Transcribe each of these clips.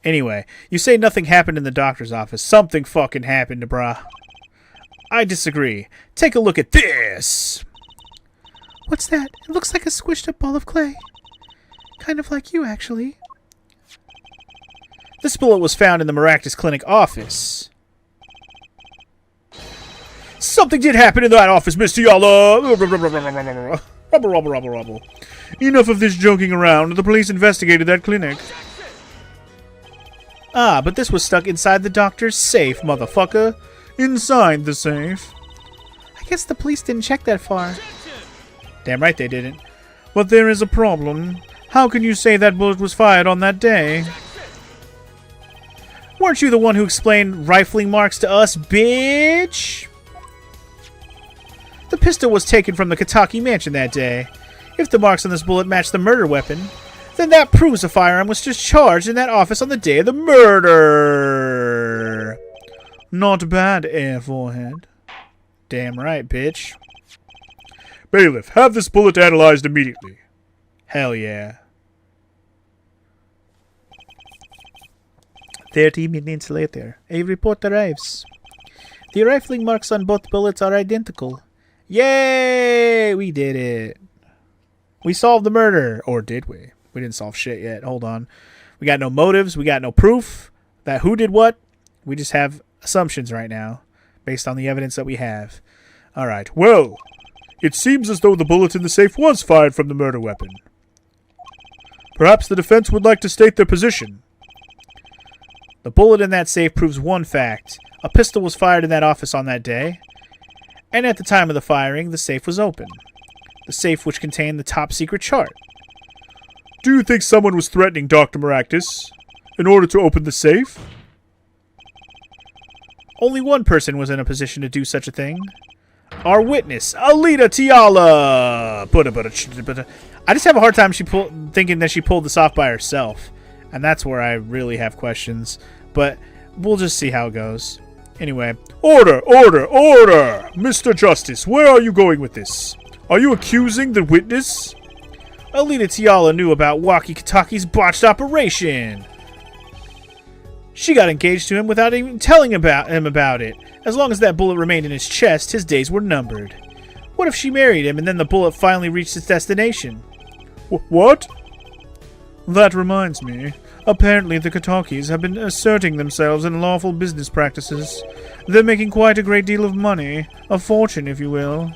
Anyway, you say nothing happened in the doctor's office. Something fucking happened, brah. I disagree. Take a look at this. What's that? It looks like a squished up ball of clay. Kind of like you, actually. This bullet was found in the Maractus Clinic office. Something did happen in that office, Miss Tiala. Rubble. Enough of this joking around. The police investigated that clinic. Ah, but this was stuck inside the doctor's safe, motherfucker. Inside the safe. I guess the police didn't check that far. Damn right they didn't. But there is a problem. How can you say that bullet was fired on that day? Weren't you the one who explained rifling marks to us, bitch? The pistol was taken from the Kataki mansion that day. If the marks on this bullet match the murder weapon, then that proves a firearm was discharged in that office on the day of the murder. Not bad, forehead. Damn right, bitch. Bailiff, have this bullet analyzed immediately. Hell yeah. 30 minutes later, a report arrives. The rifling marks on both bullets are identical. Yay! We did it. We solved the murder. Or did we? We didn't solve shit yet. Hold on. We got no motives. We got no proof that who did what. We just have assumptions right now based on the evidence that we have. Alright. Well, it seems as though the bullet in the safe was fired from the murder weapon. Perhaps the defense would like to state their position. The bullet in that safe proves one fact. A pistol was fired in that office on that day. And at the time of the firing, the safe was open. The safe which contained the top secret chart. Do you think someone was threatening Dr. Maractus in order to open the safe? Only one person was in a position to do such a thing. Our witness, Alita Tiala! I just have a hard time thinking that she pulled this off by herself. And that's where I really have questions. But we'll just see how it goes. Anyway. Order! Mr. Justice, where are you going with this? Are you accusing the witness? Alita Tiala knew about WOCKY Kataki's botched operation. She got engaged to him without even telling him about it. As long as that bullet remained in his chest, his days were numbered. What if she married him and then the bullet finally reached its destination? What? That reminds me. Apparently the Katakis have been asserting themselves in lawful business practices. They're making quite a great deal of money. A fortune, if you will.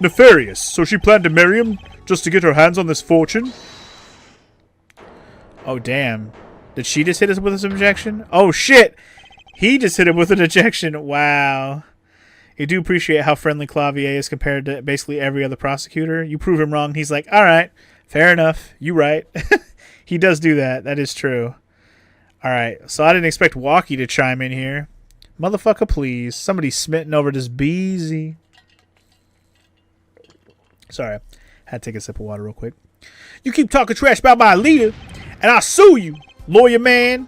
Nefarious. So she planned to marry him just to get her hands on this fortune? Oh, damn. Did she just hit us with an ejection? Oh, shit! He just hit him with an ejection. Wow. You do appreciate how friendly Clavier is compared to basically every other prosecutor. You prove him wrong. He's like, alright, fair enough. You right. He does do that. That is true. Alright, so I didn't expect WOCKY to chime in here. Motherfucker, please. Somebody's smitten over this beezy. Sorry. Had to take a sip of water real quick. You keep talking trash about my leader, and I'll sue you, lawyer man.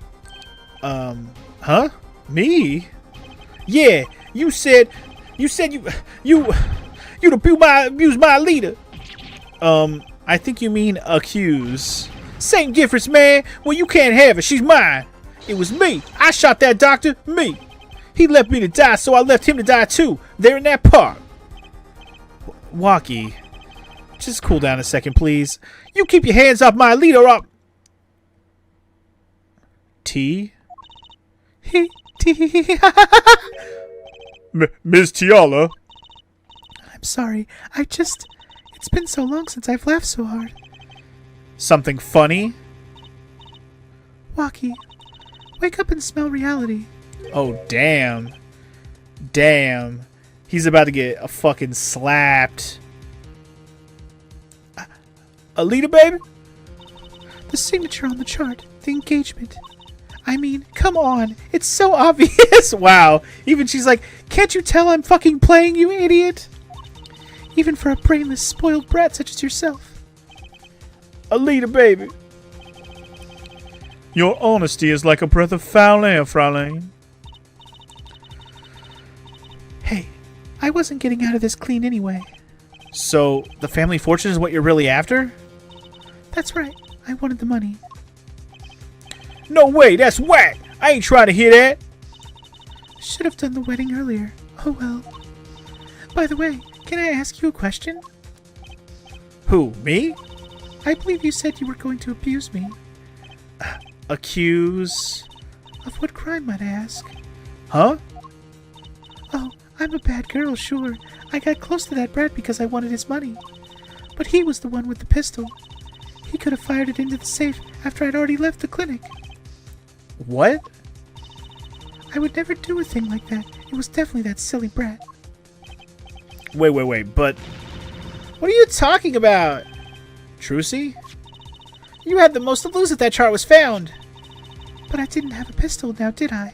Huh? Me? Yeah, you said you'd abuse my leader. I think you mean accuse. Same difference, man. Well, you can't have her. She's mine. It was me. I shot that doctor. Me. He left me to die, so I left him to die too. There in that park. WOCKY, just cool down a second, please. You keep your hands off my leader, or T? Ms. Tiala? I'm sorry. It's been so long since I've laughed so hard. Something funny? WOCKY, wake up and smell reality. Oh, damn. Damn. He's about to get a fucking slapped. Alita, baby? The signature on the chart. The engagement. I mean, come on. It's so obvious. Wow. Even she's like, can't you tell I'm fucking playing, you idiot? Even for a brainless, spoiled brat such as yourself. Alita, baby. Your honesty is like a breath of foul air, Fraulein. Hey, I wasn't getting out of this clean anyway. So, the family fortune is what you're really after? That's right. I wanted the money. No way, that's whack! I ain't trying to hear that! Should have done the wedding earlier. Oh well. By the way, can I ask you a question? Who, me? I believe you said you were going to abuse me. Accuse? Of what crime, might I ask? Huh? Oh, I'm a bad girl, sure. I got close to that brat because I wanted his money. But he was the one with the pistol. He could have fired it into the safe after I'd already left the clinic. What? I would never do a thing like that. It was definitely that silly brat. Wait, but... What are you talking about? Trucy? You had the most to lose if that chart was found. But I didn't have a pistol now, did I?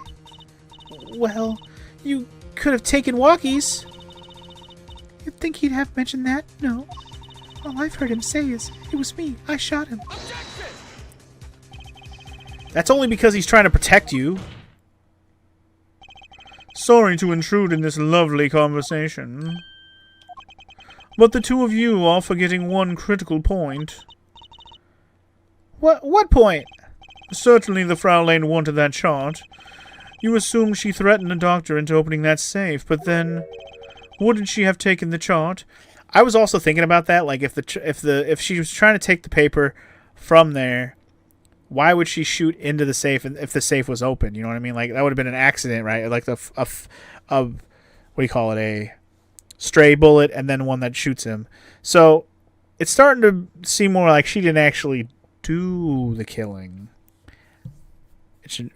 Well, you could have taken WOCKYs. You'd think he'd have mentioned that? No. All I've heard him say is, it was me, I shot him. That's only because he's trying to protect you. Sorry to intrude in this lovely conversation, but the two of you are forgetting one critical point. What point? Certainly the Frau Lane wanted that chart. You assume she threatened the doctor into opening that safe, but then wouldn't she have taken the chart? I was also thinking about that, like if she was trying to take the paper from there, why would she shoot into the safe if the safe was open? You know what I mean? Like that would have been an accident, right? Like what do you call it? A stray bullet and then one that shoots him. So it's starting to seem more like she didn't actually do the killing,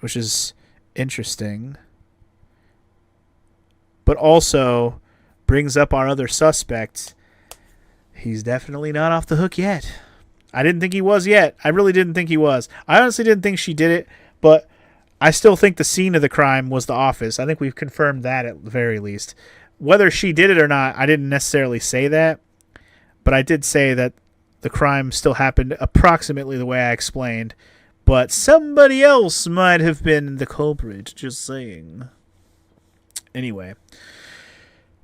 which is interesting, but also brings up our other suspect. He's definitely not off the hook yet. I didn't think he was yet. I really didn't think he was. I honestly didn't think she did it, but I still think the scene of the crime was the office. I think we've confirmed that at the very least. Whether she did it or not, I didn't necessarily say that, but I did say that the crime still happened approximately the way I explained, but somebody else might have been the culprit, just saying. Anyway.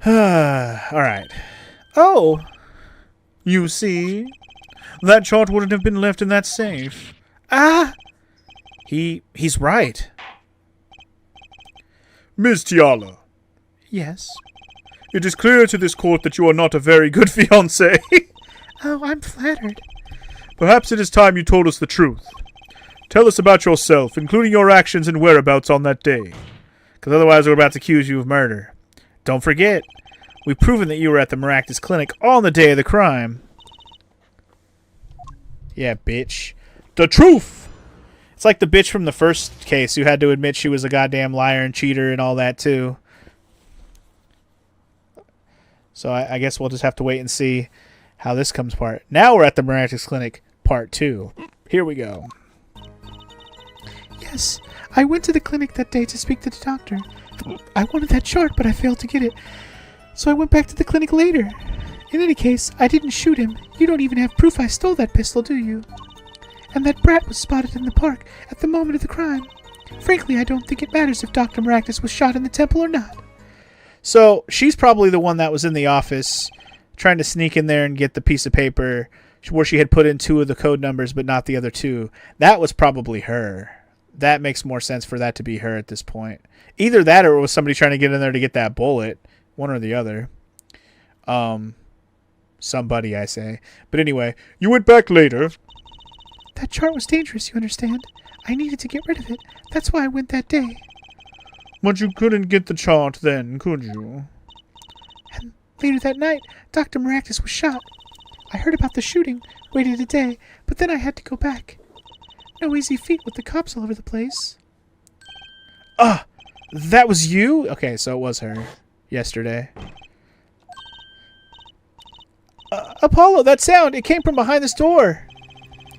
Alright. Oh! You see? That chart wouldn't have been left in that safe. Ah! He's right. Ms. Tiala. Yes? It is clear to this court that you are not a very good fiancé. Oh, I'm flattered. Perhaps it is time you told us the truth. Tell us about yourself, including your actions and whereabouts on that day. Because otherwise we're about to accuse you of murder. Don't forget, we've proven that you were at the Maractus Clinic on the day of the crime. Yeah, bitch. The truth! It's like the bitch from the first case who had to admit she was a goddamn liar and cheater and all that, too. So I guess we'll just have to wait and see how this comes part. Now we're at the Maractus Clinic part 2. Here we go. Yes, I went to the clinic that day to speak to the doctor. I wanted that chart, but I failed to get it. So I went back to the clinic later. In any case, I didn't shoot him. You don't even have proof I stole that pistol, do you? And that brat was spotted in the park at the moment of the crime. Frankly, I don't think it matters if Dr. Maractus was shot in the temple or not. So she's probably the one that was in the office trying to sneak in there and get the piece of paper where she had put in 2 of the code numbers but not the other 2. That was probably her. That makes more sense for that to be her at this point. Either that or it was somebody trying to get in there to get that bullet. One or the other. Somebody, I say. But anyway, you went back later. That chart was dangerous, you understand? I needed to get rid of it. That's why I went that day. But you couldn't get the chart then, could you? And later that night, Dr. Maractus was shot. I heard about the shooting, waited a day, but then I had to go back. No easy feat with the cops all over the place. Ah! That was you? Okay, so it was her. Yesterday. Apollo, that sound! It came from behind this door!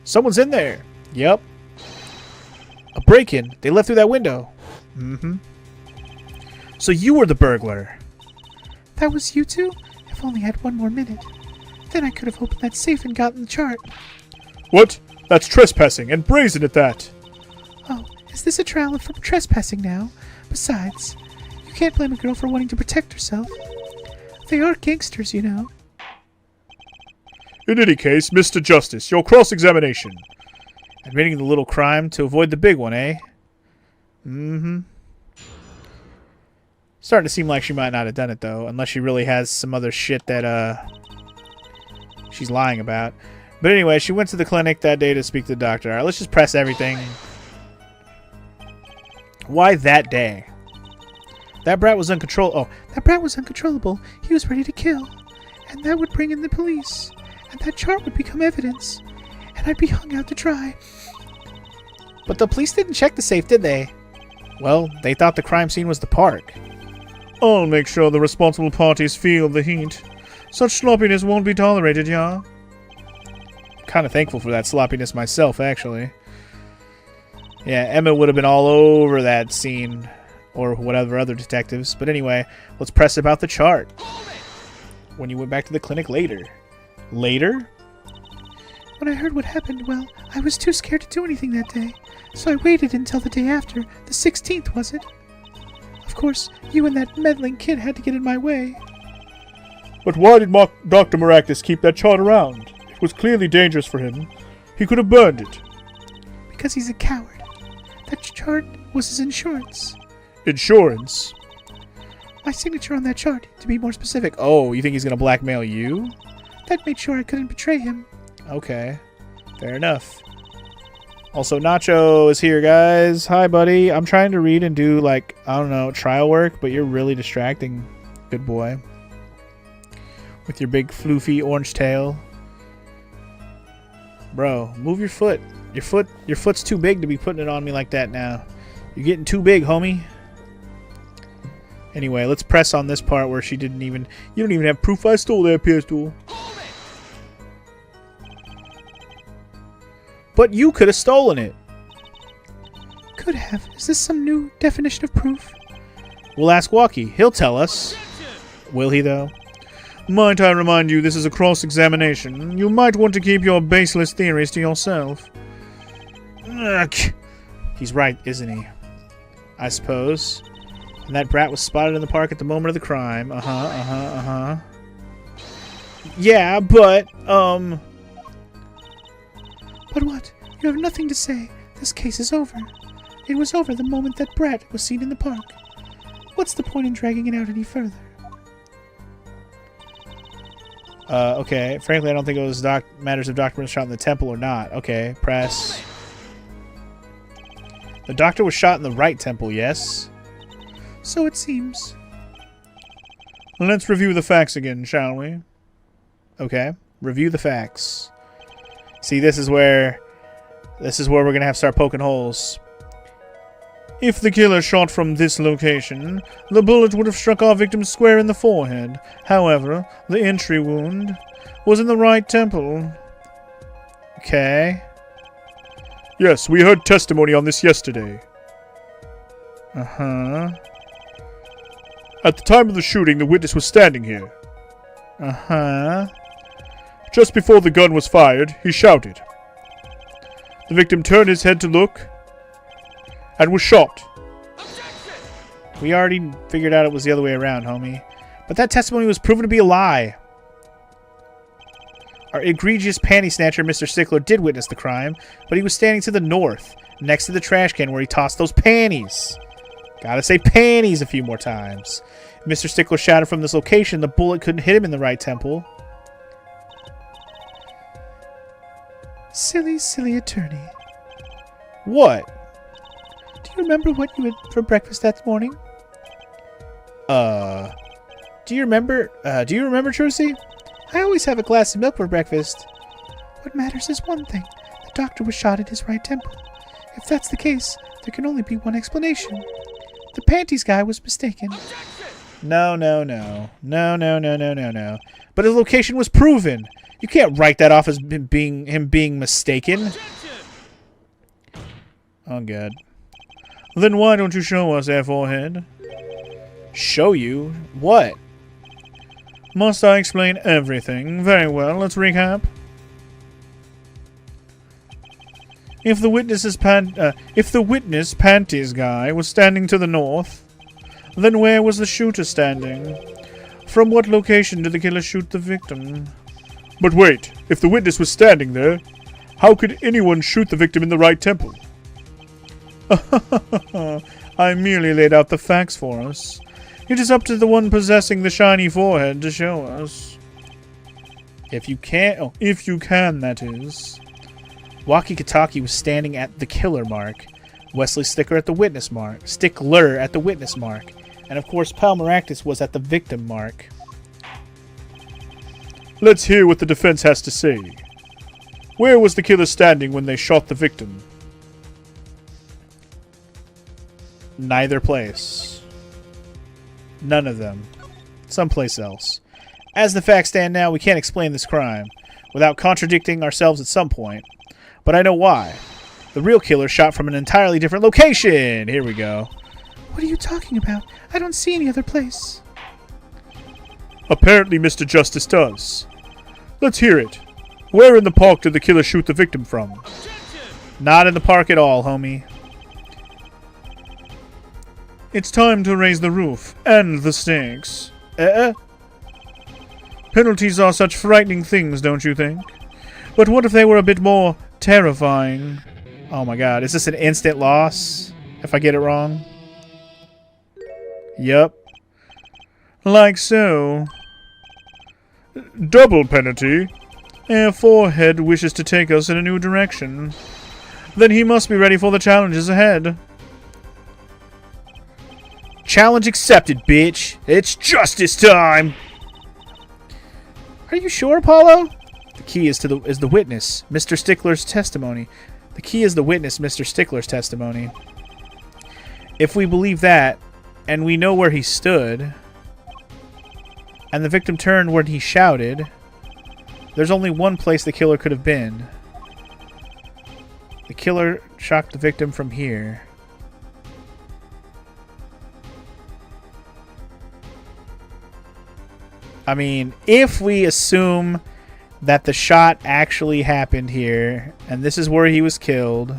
Someone's in there. Yep. A break-in. They left through that window. Mm-hmm. So you were the burglar. That was you two? If only I had one more minute. Then I could have opened that safe and gotten the chart. What? That's trespassing, and brazen at that. Oh, is this a trial for trespassing now? Besides, you can't blame a girl for wanting to protect herself. They are gangsters, you know. In any case, Mr. Justice, your cross-examination. Admitting the little crime to avoid the big one, eh? Mm-hmm. Starting to seem like she might not have done it, though. Unless she really has some other shit that, she's lying about. But anyway, she went to the clinic that day to speak to the doctor. Alright, let's just press everything. Why that day? That brat was uncontrollable. Oh, that brat was uncontrollable. He was ready to kill. And that would bring in the police. And that chart would become evidence. And I'd be hung out to dry. but the police didn't check the safe, did they? Well, they thought the crime scene was the park. I'll make sure the responsible parties feel the heat. Such sloppiness won't be tolerated, yeah? Kind of thankful for that sloppiness myself, actually. Yeah, Emma would have been all over that scene, or whatever other detectives. But anyway, let's press about the chart. When you went back to the clinic later. Later? When I heard what happened, well, I was too scared to do anything that day. So I waited until the day after. The 16th, was it? Of course, you and that meddling kid had to get in my way. But why did Dr. Maractus keep that chart around? It was clearly dangerous for him. He could have burned it. Because he's a coward. That chart was his insurance. Insurance? My signature on that chart, to be more specific. Oh, you think he's going to blackmail you? That made sure I couldn't betray him. Okay. Fair enough. Also, Nacho is here, guys. Hi, buddy. I'm trying to read and do, like, I don't know, trial work, but you're really distracting. Good boy. With your big floofy orange tail. Bro, move your foot. Your foot's too big to be putting it on me like that now. You're getting too big, homie. Anyway, let's press on this part where she didn't even... You don't even have proof I stole that pistol. But you could have stolen it. Could have. Is this some new definition of proof? We'll ask WOCKY. He'll tell us. Will he, though? Might I remind you this is a cross-examination? You might want to keep your baseless theories to yourself. Ugh. He's right, isn't he? I suppose. And that brat was spotted in the park at the moment of the crime. Yeah, but, But what? You have nothing to say. This case is over. It was over the moment that brat was seen in the park. What's the point in dragging it out any further? Okay. Frankly, I don't think it was matters of Dr. was shot in the temple or not. Okay, press. The doctor was shot in the right temple, yes? So it seems. Let's review the facts again, shall we? Okay. Review the facts. See, this is where we're gonna have to start poking holes. If the killer shot from this location, the bullet would have struck our victim square in the forehead. However, the entry wound was in the right temple. Okay. Yes, we heard testimony on this yesterday. Uh-huh. At the time of the shooting, the witness was standing here. Uh-huh. Just before the gun was fired, he shouted. The victim turned his head to look and was shot. We already figured out it was the other way around, homie. But that testimony was proven to be a lie. Our egregious panty snatcher, Mr. Stickler, did witness the crime, but he was standing to the north, next to the trash can where he tossed those panties. Gotta say panties a few more times. If Mr. Stickler shot it from this location, the bullet couldn't hit him in the right temple. Silly, silly attorney. What? Do you remember what you had for breakfast that morning? Do you remember, Trucy? I always have a glass of milk for breakfast. What matters is one thing. The doctor was shot at his right temple. If that's the case, there can only be one explanation. The panties guy was mistaken. No. But his location was proven. You can't write that off as him being mistaken. Oh, God. Then why don't you show us, Airforehead? Show you? What? Must I explain everything? Very well, let's recap. If the witness panties guy was standing to the north, then where was the shooter standing? From what location did the killer shoot the victim? But wait, if the witness was standing there, How could anyone shoot the victim in the right temple? I merely laid out the facts for us. It is up to the one possessing the shiny forehead to show us. If you can, that is. Walkie-talkie was standing at the killer mark. Wesley Stickler at the witness mark. Stickler at the witness mark. And of course, Palmeractus was at the victim mark. Let's hear what the defense has to say. Where was the killer standing when they shot the victim? Neither place. None of them. Someplace else. As the facts stand now, we can't explain this crime without contradicting ourselves at some point. But I know why. The real killer shot from an entirely different location. Here we go. What are you talking about? I don't see any other place. Apparently Mr. Justice does. Let's hear it. Where in the park did the killer shoot the victim from? Not in the park at all, homie. It's time to raise the roof and the stakes. Penalties are such frightening things, don't you think? But what if they were a bit more terrifying? Oh my god, is this an instant loss? If I get it wrong? Yup. Like so. Double penalty. Our forehead wishes to take us in a new direction. Then he must be ready for the challenges ahead. Challenge accepted, bitch. It's justice time. Are you sure, Apollo? The key is the witness, Mr. Stickler's testimony. The key is the witness, Mr. Stickler's testimony. If we believe that, and we know where he stood, and the victim turned when he shouted, there's only one place the killer could have been. The killer shot the victim from here. I mean, if we assume that the shot actually happened here, and this is where he was killed,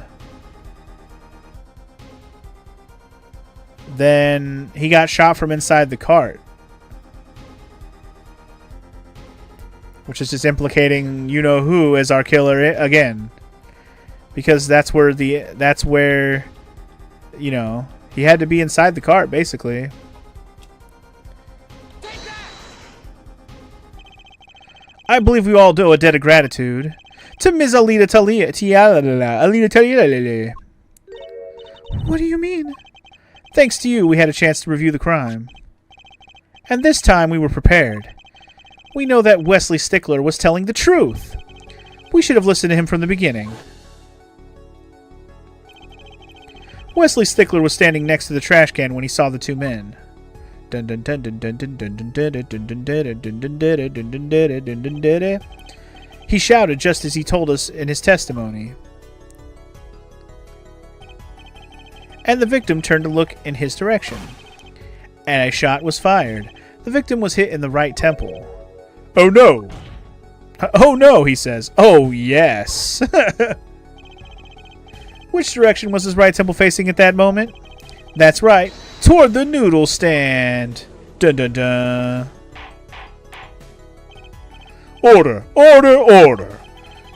then he got shot from inside the cart. Which is just implicating you-know-who as our killer again. Because that's where, you know, he had to be inside the cart, basically. I believe we all owe a debt of gratitude to Ms. Alita Talia. What do you mean? Thanks to you, we had a chance to review the crime. And this time we were prepared. We know that Wesley Stickler was telling the truth. We should have listened to him from the beginning. Wesley Stickler was standing next to the trash can when he saw the two men. He shouted just as he told us in his testimony. And the victim turned to look in his direction. And a shot was fired. The victim was hit in the right temple. Oh no! Oh no, he says. Oh yes. Which direction was his right temple facing at that moment? That's right. Toward the noodle stand. Dun dun dun. Order! Order! Order!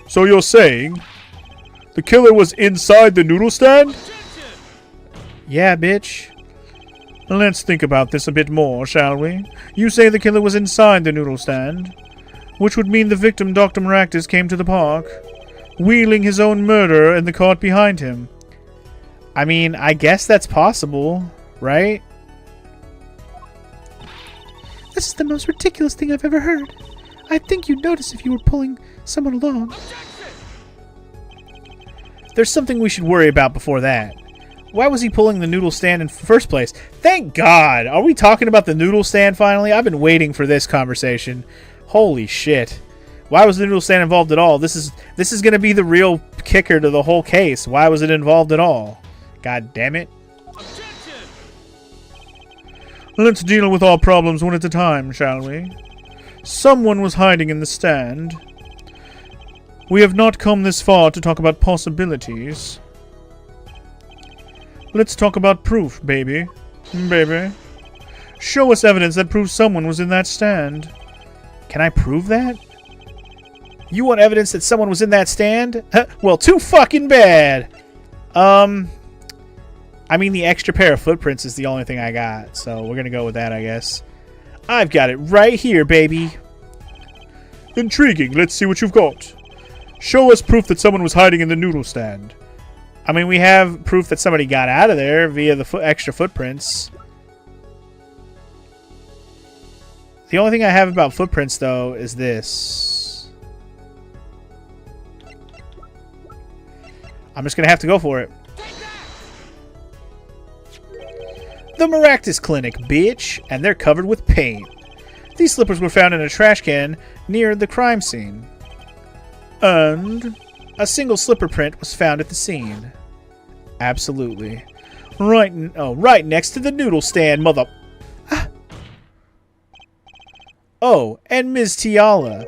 So you're saying the killer was inside the noodle stand? Yeah, bitch. Let's think about this a bit more, shall we? You say the killer was inside the noodle stand, which would mean the victim, Dr. Maractus, came to the park, wheeling his own murderer in the cart behind him. I mean, I guess that's possible, right? This is the most ridiculous thing I've ever heard. I'd think you'd notice if you were pulling someone along. There's something we should worry about before that. Why was he pulling the noodle stand in the first place? Thank God! Are we talking about the noodle stand finally? I've been waiting for this conversation. Holy shit. Why was the noodle stand involved at all? This is going to be the real kicker to the whole case. Why was it involved at all? God damn it. Let's deal with our problems one at a time, shall we? Someone was hiding in the stand. We have not come this far to talk about possibilities. Let's talk about proof, baby. Baby. Show us evidence that proves someone was in that stand. Can I prove that? You want evidence that someone was in that stand? Well, too fucking bad. I mean, the extra pair of footprints is the only thing I got, so we're gonna go with that, I guess. I've got it right here, baby. Intriguing. Let's see what you've got. Show us proof that someone was hiding in the noodle stand. I mean, we have proof that somebody got out of there via the extra footprints. The only thing I have about footprints, though, is this. I'm just gonna have to go for it. The Maractus Clinic, bitch, and they're covered with paint. These slippers were found in a trash can near the crime scene. And a single slipper print was found at the scene. Absolutely. Right next to the noodle stand, mother... Oh, and Ms. Tiala.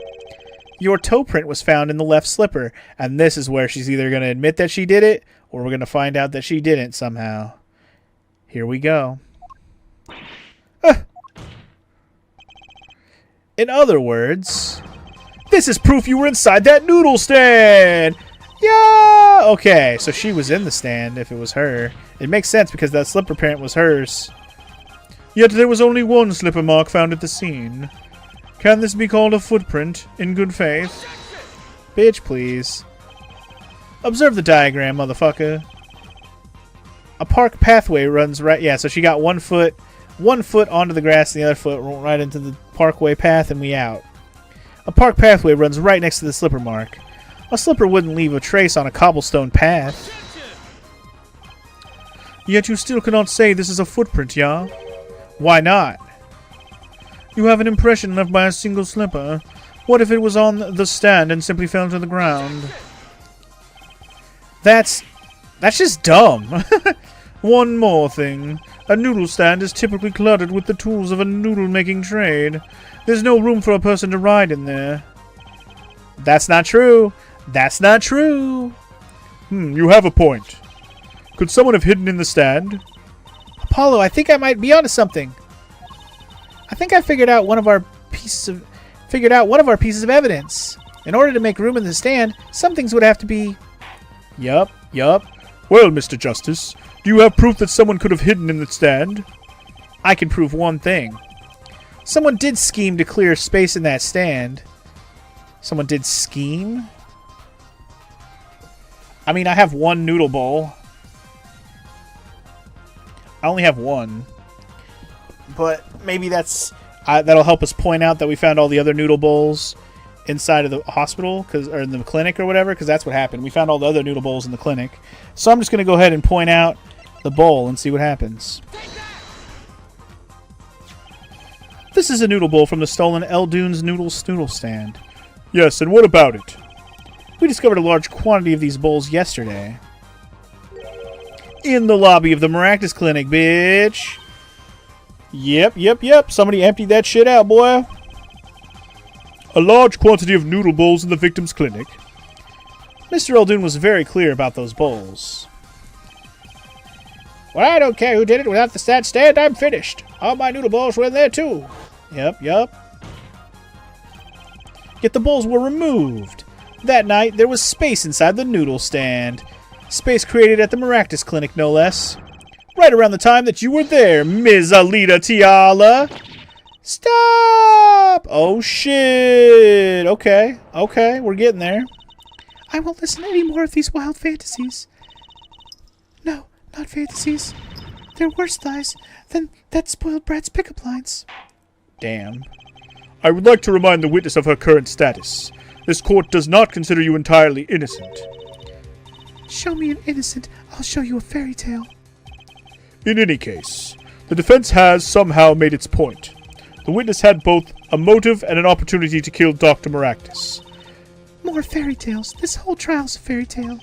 Your toe print was found in the left slipper, and this is where she's either going to admit that she did it, or we're going to find out that she didn't somehow. Here we go. In other words, this is proof you were inside that noodle stand! Yeah! Okay, so she was in the stand if it was her. It makes sense because that slipper print was hers. Yet there was only one slipper mark found at the scene. Can this be called a footprint in good faith? Bitch, please. Observe the diagram, motherfucker. A park pathway runs right... Yeah, so she got one foot onto the grass and the other foot right into the parkway path and we out. A park pathway runs right next to the slipper mark. A slipper wouldn't leave a trace on a cobblestone path. Yet you still cannot say this is a footprint, yeah? Why not? You have an impression left by a single slipper. What if it was on the stand and simply fell to the ground? That's just dumb. One more thing. A noodle stand is typically cluttered with the tools of a noodle-making trade. There's no room for a person to ride in there. That's not true. That's not true. You have a point. Could someone have hidden in the stand? Apollo, I think I might be onto something. I think I figured out one of our pieces of evidence. In order to make room in the stand, some things would have to be... Yup. Well, Mr. Justice, do you have proof that someone could have hidden in the stand? I can prove one thing. Someone did scheme to clear space in that stand. Someone did scheme? I mean, I have one noodle bowl. I only have one. But maybe that'll help us point out that we found all the other noodle bowls inside of the hospital, or in the clinic or whatever, because that's what happened. We found all the other noodle bowls in the clinic. So I'm just going to go ahead and point out the bowl and see what happens. This is a noodle bowl from the stolen Eldune's noodle stand. Yes, and what about it? We discovered a large quantity of these bowls yesterday. In the lobby of the Maractus Clinic, bitch! Yep. Somebody emptied that shit out, boy. A large quantity of noodle bowls in the victim's clinic. Mr. Eldune was very clear about those bowls. Well, I don't care who did it. Without the stat stand, I'm finished. All my noodle bowls were in there, too. Yep. Yet the bowls were removed. That night, there was space inside the noodle stand. Space created at the Maractus Clinic, no less. Right around the time that you were there, Ms. Alita Tiala. Stop! Oh, shit. Okay, we're getting there. I won't listen to any more of these wild fantasies. No, not fantasies. They're worse lies than that spoiled brat's pickup lines. Damn. I would like to remind the witness of her current status. This court does not consider you entirely innocent. Show me an innocent, I'll show you a fairy tale. In any case, the defense has somehow made its point. The witness had both a motive and an opportunity to kill Dr. Maractus. More fairy tales. This whole trial's a fairy tale.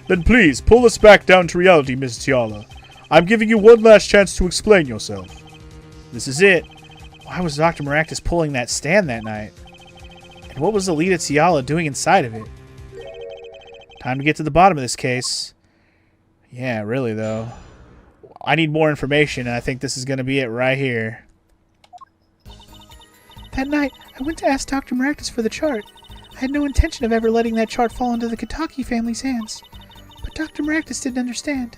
Then please, pull us back down to reality, Ms. Tiala. I'm giving you one last chance to explain yourself. This is it. Why was Dr. Maractus pulling that stand that night? And what was Alita Tiala doing inside of it? Time to get to the bottom of this case. Yeah, really, though. I need more information, and I think this is going to be it right here. That night, I went to ask Dr. Maractus for the chart. I had no intention of ever letting that chart fall into the Kitaki family's hands. But Dr. Maractus didn't understand.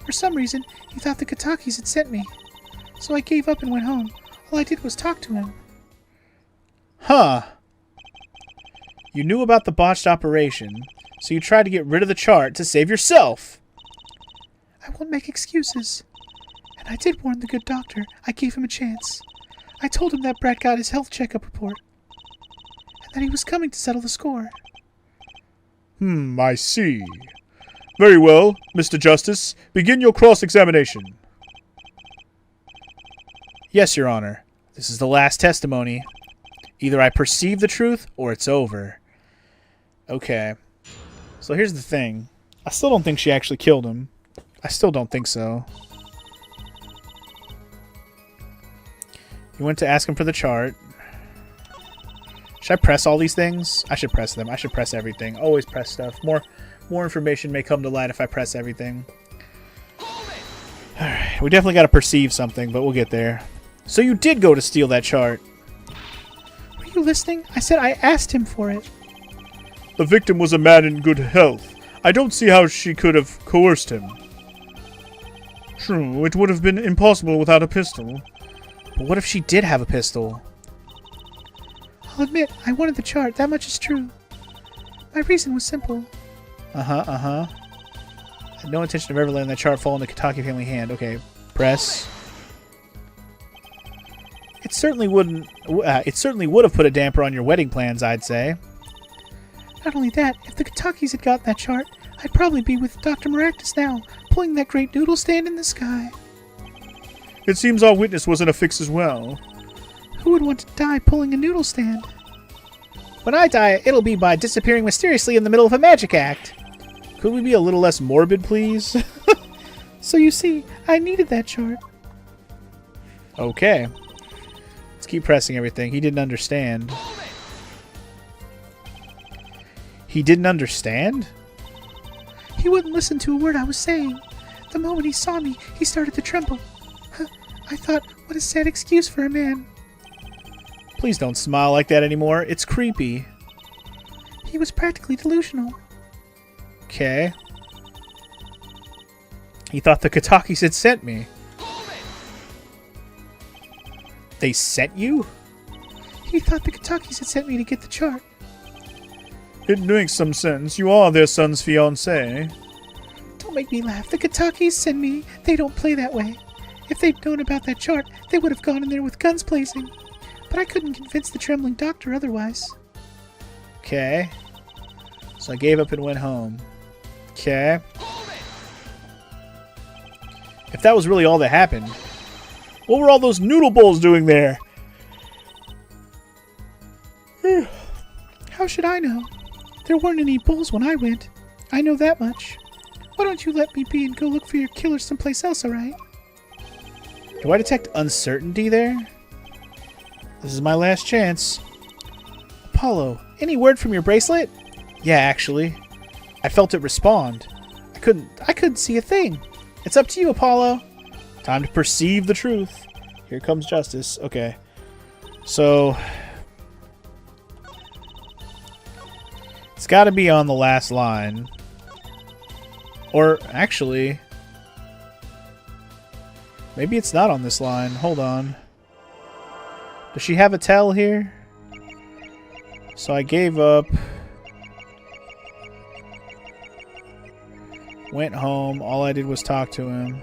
For some reason, he thought the Kitakis had sent me. So I gave up and went home. All I did was talk to him. Huh. You knew about the botched operation, so you tried to get rid of the chart to save yourself. I won't make excuses. And I did warn the good doctor. I gave him a chance. I told him that Brett got his health checkup report. And that he was coming to settle the score. I see. Very well, Mr. Justice. Begin your cross-examination. Yes, Your Honor. This is the last testimony. Either I perceive the truth, or it's over. Okay. So here's the thing. I still don't think she actually killed him. I still don't think so. You went to ask him for the chart. Should I press all these things? I should press them. I should press everything. Always press stuff. More information may come to light if I press everything. Alright, we definitely got to perceive something, but we'll get there. So you did go to steal that chart. Were you listening? I said I asked him for it. The victim was a man in good health. I don't see how she could have coerced him. True, it would have been impossible without a pistol. But what if she did have a pistol? I'll admit, I wanted the chart. That much is true. My reason was simple. I had no intention of ever letting that chart fall in the Kitaki family hand. Okay, press. It certainly wouldn't. It certainly would have put a damper on your wedding plans, I'd say. Not only that, if the Kitakis had gotten that chart, I'd probably be with Dr. Maractus now, pulling that great noodle stand in the sky. It seems our witness was in a fix as well. Who would want to die pulling a noodle stand? When I die, it'll be by disappearing mysteriously in the middle of a magic act. Could we be a little less morbid, please? So you see, I needed that chart. Okay. Let's keep pressing everything. He didn't understand. He didn't understand? He wouldn't listen to a word I was saying. The moment he saw me, he started to tremble. I thought, what a sad excuse for a man. Please don't smile like that anymore. It's creepy. He was practically delusional. Okay. He thought the Kitakis had sent me. They sent you? He thought the Kitakis had sent me to get the chart. It makes some sense. You are their son's fiancé. Don't make me laugh. The Kitakis send me. They don't play that way. If they'd known about that chart, they would have gone in there with guns blazing. But I couldn't convince the trembling doctor otherwise. Okay. So I gave up and went home. Okay. If that was really all that happened, what were all those noodle bowls doing there? How should I know? There weren't any bowls when I went. I know that much. Why don't you let me be and go look for your killer someplace else, alright? Do I detect uncertainty there? This is my last chance. Apollo, any word from your bracelet? Yeah, actually. I felt it respond. I couldn't see a thing. It's up to you, Apollo. Time to perceive the truth. Here comes justice. Okay. So it's got to be on the last line. Or actually, maybe it's not on this line. Hold on. Does she have a tell here? So I gave up. Went home. All I did was talk to him.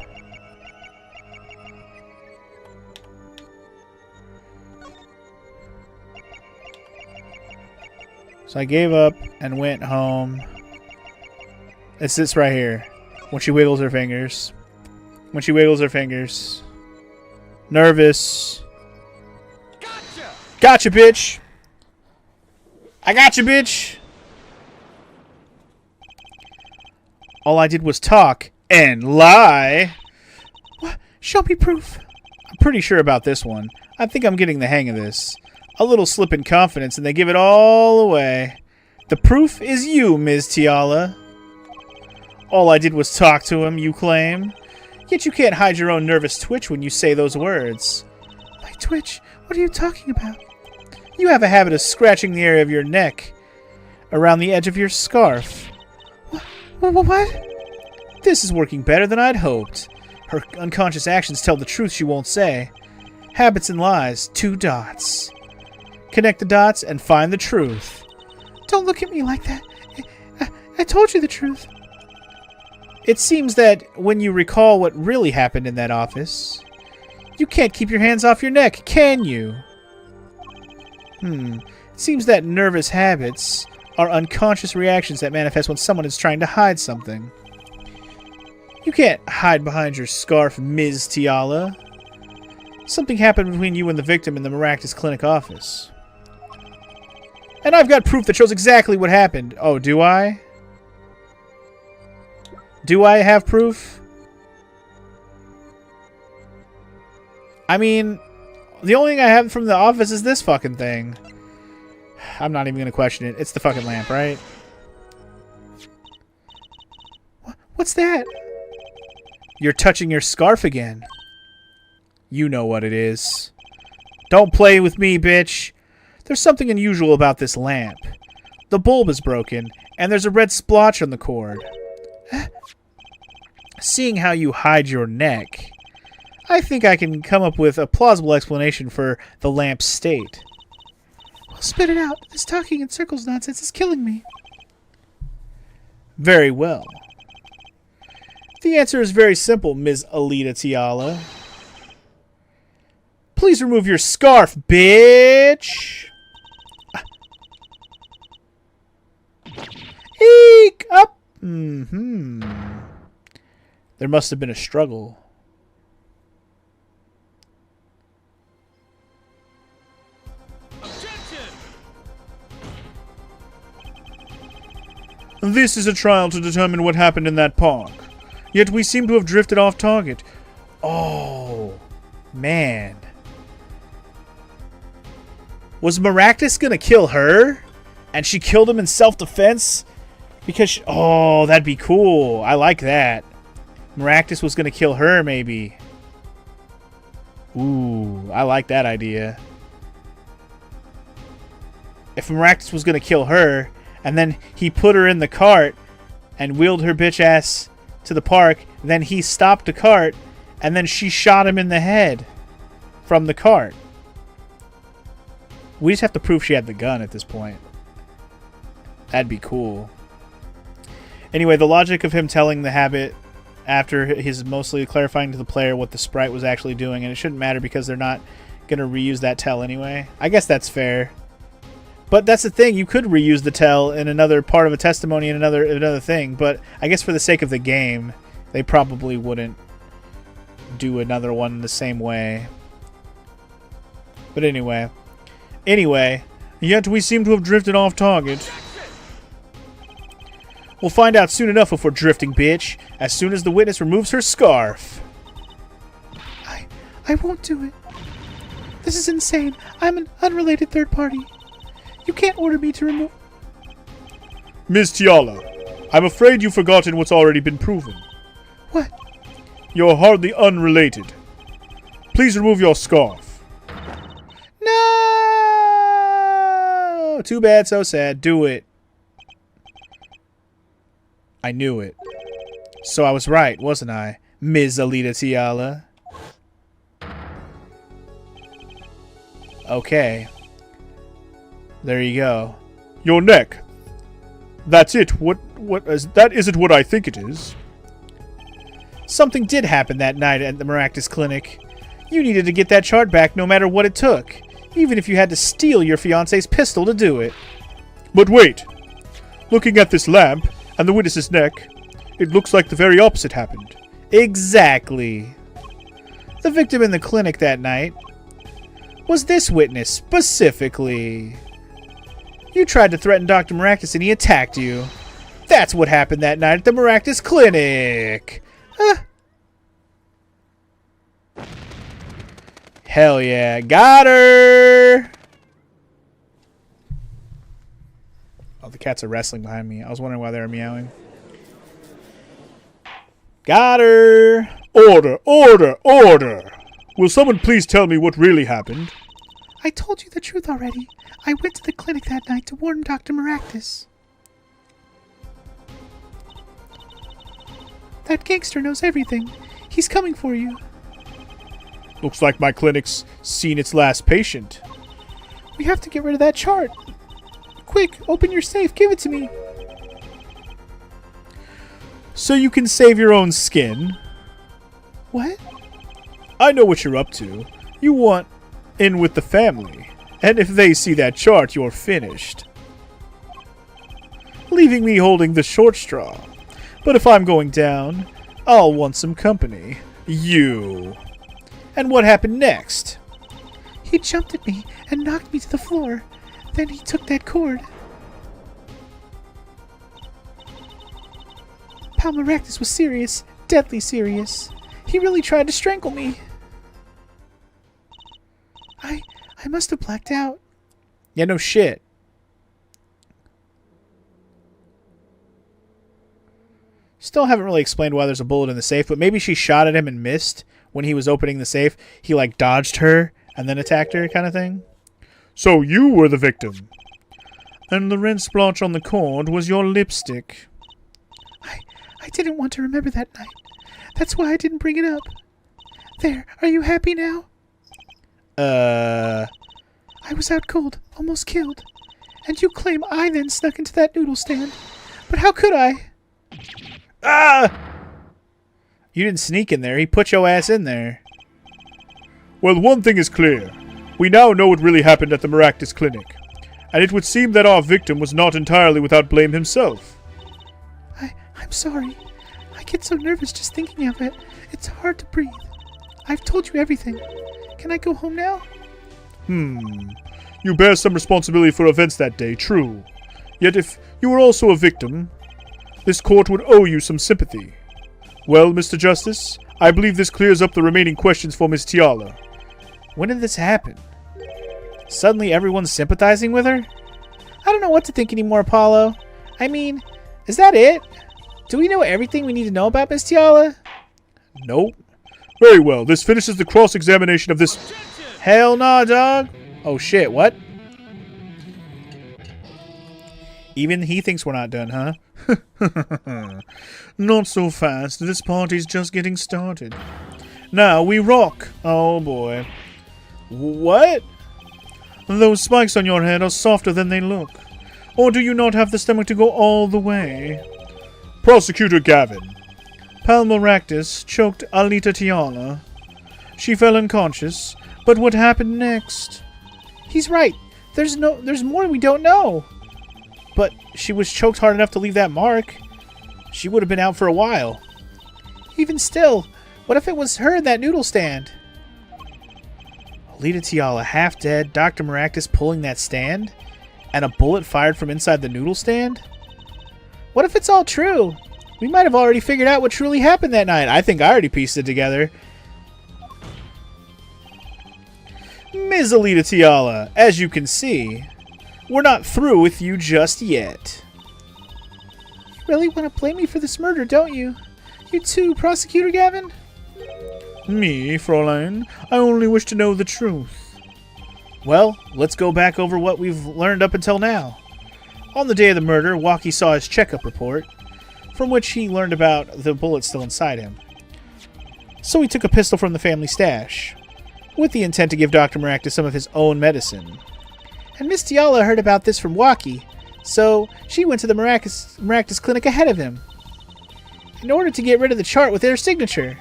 So I gave up and went home. It's this right here. When she wiggles her fingers. When she wiggles her fingers. Nervous. Gotcha, bitch! I gotcha, bitch! All I did was talk and lie. What? Show me proof. I'm pretty sure about this one. I think I'm getting the hang of this. A little slip in confidence and they give it all away. The proof is you, Ms. Tiala. All I did was talk to him, you claim. Yet you can't hide your own nervous twitch when you say those words. My twitch? What are you talking about? You have a habit of scratching the area of your neck. around the edge of your scarf. What? This is working better than I'd hoped. Her unconscious actions tell the truth she won't say. Habits and lies, 2 dots. Connect the dots and find the truth. Don't look at me like that. I told you the truth. It seems that when you recall what really happened in that office, you can't keep your hands off your neck, can you? It seems that nervous habits are unconscious reactions that manifest when someone is trying to hide something. You can't hide behind your scarf, Ms. Tiala. Something happened between you and the victim in the Maractus Clinic office. And I've got proof that shows exactly what happened. Oh, do I? Do I have proof? I mean, the only thing I have from the office is this fucking thing. I'm not even going to question it. It's the fucking lamp, right? What's that? You're touching your scarf again. You know what it is. Don't play with me, bitch. There's something unusual about this lamp. The bulb is broken, and there's a red splotch on the cord. Seeing how you hide your neck, I think I can come up with a plausible explanation for the lamp's state. Well, spit it out. This talking in circles nonsense is killing me. Very well. The answer is very simple, Ms. Alita Tiala. Please remove your scarf, bitch! Eek! Up! There must have been a struggle. This is a trial to determine what happened in that park. Yet we seem to have drifted off target. Oh, man. Was Maractus gonna kill her? And she killed him in self-defense? Because oh, that'd be cool. I like that. Maractus was gonna kill her, maybe. Ooh, I like that idea. If Maractus was gonna kill her, and then he put her in the cart and wheeled her bitch ass to the park, then he stopped the cart, and then she shot him in the head from the cart. We just have to prove she had the gun at this point. That'd be cool. Anyway, the logic of him telling the habit after he's mostly clarifying to the player what the sprite was actually doing, and it shouldn't matter because they're not going to reuse that tell anyway. I guess that's fair. But that's the thing, you could reuse the tell in another part of a testimony in another thing, but I guess for the sake of the game, they probably wouldn't do another one the same way. But anyway, yet we seem to have drifted off target. We'll find out soon enough if we're drifting, bitch, as soon as the witness removes her scarf. I won't do it. This is insane. I'm an unrelated third party. You can't order me to remove... Ms. Tiala, I'm afraid you've forgotten what's already been proven. What? You're hardly unrelated. Please remove your scarf. No! Too bad, so sad. Do it. I knew it. So I was right, wasn't I, Ms. Alita Tiala? Okay. There you go. Your neck. That's it. That isn't what I think it is. Something did happen that night at the Maractus Clinic. You needed to get that chart back no matter what it took, even if you had to steal your fiancé's pistol to do it. But wait. Looking at this lamp and the witness's neck, it looks like the very opposite happened. Exactly. The victim in the clinic that night was this witness specifically. You tried to threaten Dr. Maractus and he attacked you. That's what happened that night at the Maractus Clinic. Hell yeah. Got her! Oh, the cats are wrestling behind me. I was wondering why they were meowing. Got her! Order! Order! Order! Will someone please tell me what really happened? I told you the truth already. I went to the clinic that night to warn Dr. Maractus. That gangster knows everything. He's coming for you. Looks like my clinic's seen its last patient. We have to get rid of that chart. Quick, open your safe. Give it to me. So you can save your own skin. What? I know what you're up to. You want in with the family. And if they see that chart, you're finished. Leaving me holding the short straw. But if I'm going down, I'll want some company. You. And what happened next? He jumped at me and knocked me to the floor. Then he took that cord. Palmaractus was serious, deadly serious. He really tried to strangle me. I must have blacked out. Yeah, no shit. Still haven't really explained why there's a bullet in the safe, but maybe she shot at him and missed when he was opening the safe. He, like, dodged her and then attacked her kind of thing. So you were the victim. And the red splotch on the cord was your lipstick. I didn't want to remember that night. That's why I didn't bring it up. There, are you happy now? I was out cold, almost killed. And you claim I then snuck into that noodle stand. But how could I? Ah! You didn't sneak in there. He put your ass in there. Well, one thing is clear. We now know what really happened at the Maractus Clinic. And it would seem that our victim was not entirely without blame himself. I'm sorry. I get so nervous just thinking of it. It's hard to breathe. I've told you everything. Can I go home now? You bear some responsibility for events that day, true. Yet if you were also a victim, this court would owe you some sympathy. Well, Mr. Justice, I believe this clears up the remaining questions for Miss Tiala. When did this happen? Suddenly everyone's sympathizing with her? I don't know what to think anymore, Apollo. I mean, is that it? Do we know everything we need to know about Miss Tiala? Nope. Very well, this finishes the cross-examination of this... Hell nah, dog. Oh shit, what? Even he thinks we're not done, huh? Not so fast. This party's just getting started. Now we rock. Oh boy. What? Those spikes on your head are softer than they look. Or do you not have the stomach to go all the way? Prosecutor Gavin. Palmaractus choked Alita Tiala. She fell unconscious, but what happened next? He's right. There's more we don't know. But she was choked hard enough to leave that mark. She would have been out for a while. Even still, what if it was her in that noodle stand? Alita Tiala half dead, Dr. Maractus pulling that stand, and a bullet fired from inside the noodle stand? What if it's all true? We might have already figured out what truly happened that night. I think I already pieced it together. Ms. Alita Tiala, as you can see, we're not through with you just yet. You really want to blame me for this murder, don't you? You too, Prosecutor Gavin? Me, Fräulein? I only wish to know the truth. Well, let's go back over what we've learned up until now. On the day of the murder, WOCKY saw his checkup report, from which he learned about the bullet still inside him. So he took a pistol from the family stash, with the intent to give Dr. Maractus some of his own medicine. And Miss Tiala heard about this from WOCKY, so she went to the Maractus Clinic ahead of him, in order to get rid of the chart with their signature.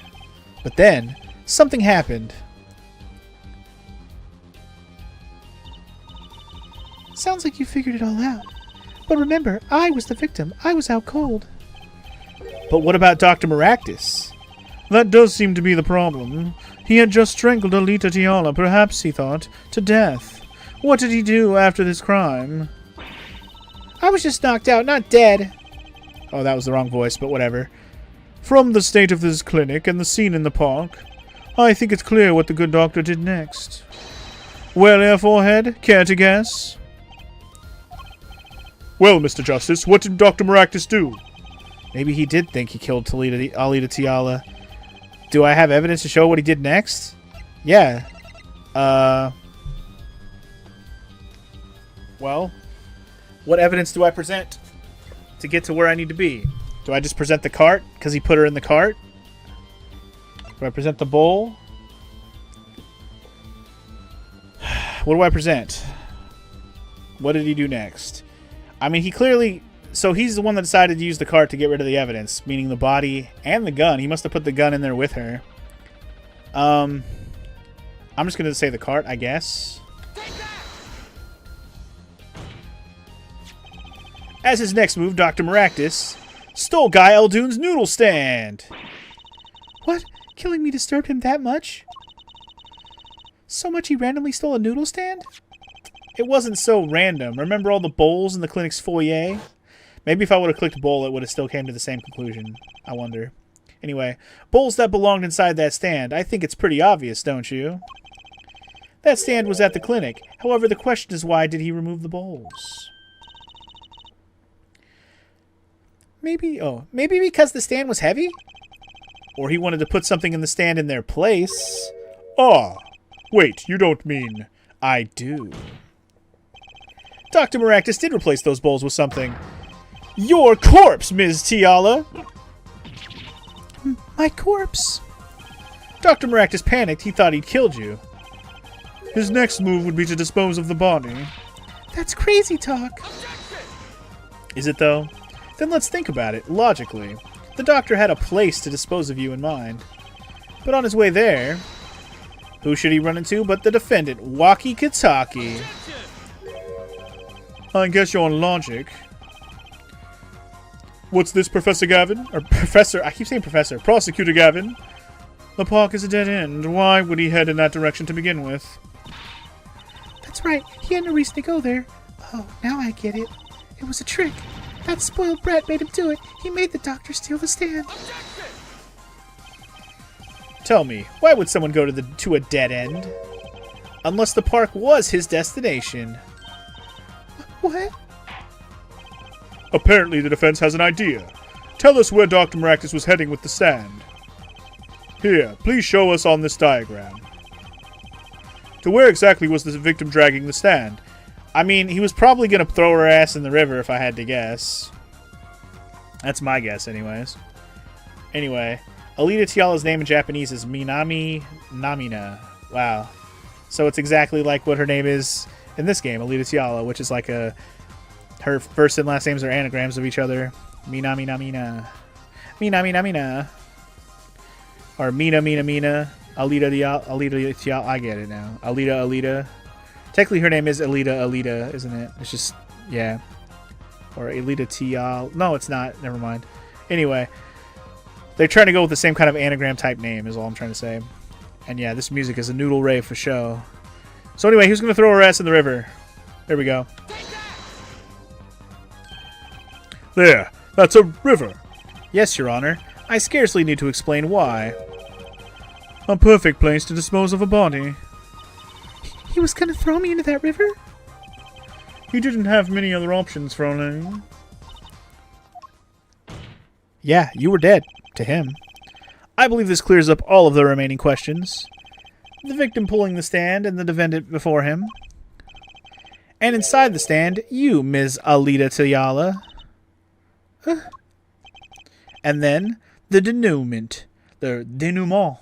But then, something happened. Sounds like you figured it all out. But remember, I was the victim. I was out cold. But what about Dr. Maractus? That does seem to be the problem. He had just strangled Alita Tiala, perhaps, he thought, to death. What did he do after this crime? I was just knocked out, not dead. Oh, that was the wrong voice, but whatever. From the state of this clinic and the scene in the park, I think it's clear what the good doctor did next. Well, Air Forehead, care to guess? Well, Mr. Justice, what did Dr. Maractus do? Maybe he did think he killed Alita Tiala. Do I have evidence to show what he did next? Yeah. Well, what evidence do I present to get to where I need to be? Do I just present the cart because he put her in the cart? Do I present the bowl? What do I present? What did he do next? I mean, he clearly... So he's the one that decided to use the cart to get rid of the evidence, meaning the body and the gun. He must have put the gun in there with her. I'm just going to say the cart, I guess. As his next move, Dr. Maractus stole Guy Eldoon's noodle stand. What? Killing me disturbed him that much? So much he randomly stole a noodle stand? It wasn't so random. Remember all the bowls in the clinic's foyer? Maybe if I would have clicked bowl, it would have still came to the same conclusion. I wonder. Anyway, bowls that belonged inside that stand. I think it's pretty obvious, don't you? That stand was at the clinic. However, the question is, why did he remove the bowls? Maybe because the stand was heavy? Or he wanted to put something in the stand in their place? Ah, wait, you don't mean... I do. Dr. Maractus did replace those bowls with something. Your corpse, Ms. Tiala! My corpse? Dr. Maractus panicked. He thought he'd killed you. His next move would be to dispose of the body. That's crazy talk. Is it, though? Then let's think about it, logically. The doctor had a place to dispose of you in mind. But on his way there, who should he run into but the defendant, WOCKY Kitaki? I guess you're on logic. What's this, Professor Gavin? Or Professor, I keep saying Professor. Prosecutor Gavin. The park is a dead end. Why would he head in that direction to begin with? That's right. He had no reason to go there. Oh, now I get it. It was a trick. That spoiled brat made him do it. He made the doctor steal the stand. Tell me, why would someone go to a dead end? Unless the park was his destination. What? Apparently the defense has an idea. Tell us where Dr. Maractus was heading with the stand. Here, please show us on this diagram. To where exactly was the victim dragging the stand? I mean, he was probably going to throw her ass in the river if I had to guess. That's my guess, anyways. Anyway, Alita Tiala's name in Japanese is Minami Namina. Wow. So it's exactly like what her name is in this game, Alita Tiala, which is like a... Her first and last names are anagrams of each other. Minami Namina. Minami Namina. Or Mina Mina Mina. Alita Tiala. I get it now. Alita. Technically her name is Alita, isn't it? It's just, yeah. Or Alita Tiala. No, it's not. Never mind. Anyway. They're trying to go with the same kind of anagram type name is all I'm trying to say. And yeah, this music is a noodle rave for show. So anyway, who's going to throw her ass in the river? There we go. There, that's a river. Yes, Your Honor. I scarcely need to explain why. A perfect place to dispose of a body. He was gonna throw me into that river? He didn't have many other options, Fräulein. Yeah, you were dead. To him. I believe this clears up all of the remaining questions. The victim pulling the stand and the defendant before him. And inside the stand, you, Ms. Alita Tiala. And then, the denouement. The denouement.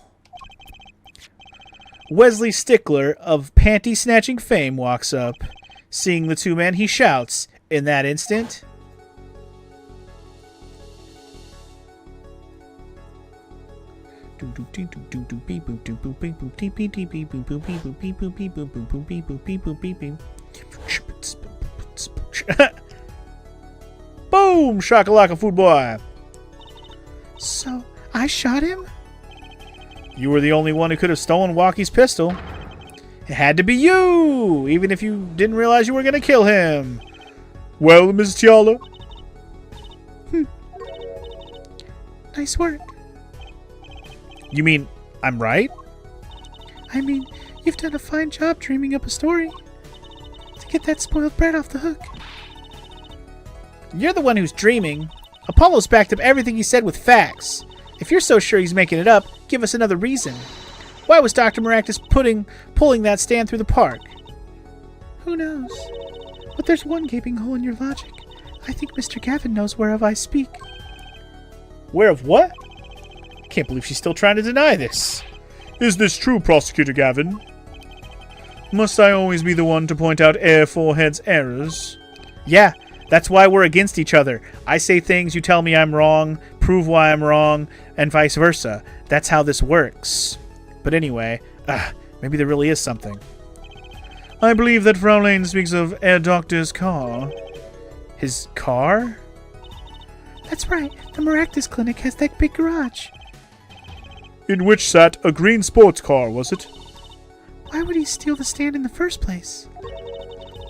Wesley Stickler of panty-snatching fame walks up. Seeing the two men, he shouts, in that instant... Boom! Shakalaka, food boy! So, I shot him? You were the only one who could have stolen Wocky's pistol. It had to be you! Even if you didn't realize you were going to kill him. Well, Ms. Tiala? Nice work. You mean, I'm right? I mean, you've done a fine job dreaming up a story. To get that spoiled brat off the hook. You're the one who's dreaming. Apollo's backed up everything he said with facts. If you're so sure he's making it up, give us another reason. Why was Dr. Maractus pulling that stand through the park? Who knows? But there's one gaping hole in your logic. I think Mr. Gavin knows whereof I speak. Aware of what? Can't believe she's still trying to deny this. Is this true, Prosecutor Gavin? Must I always be the one to point out Air Forehead's errors? Yeah, that's why we're against each other. I say things, you tell me I'm wrong, prove why I'm wrong, and vice versa. That's how this works. But anyway, maybe there really is something. I believe that Frau Lane speaks of Herr Doctor's car. His car? That's right. The Maractus Clinic has that big garage. In which sat a green sports car, was it? Why would he steal the stand in the first place?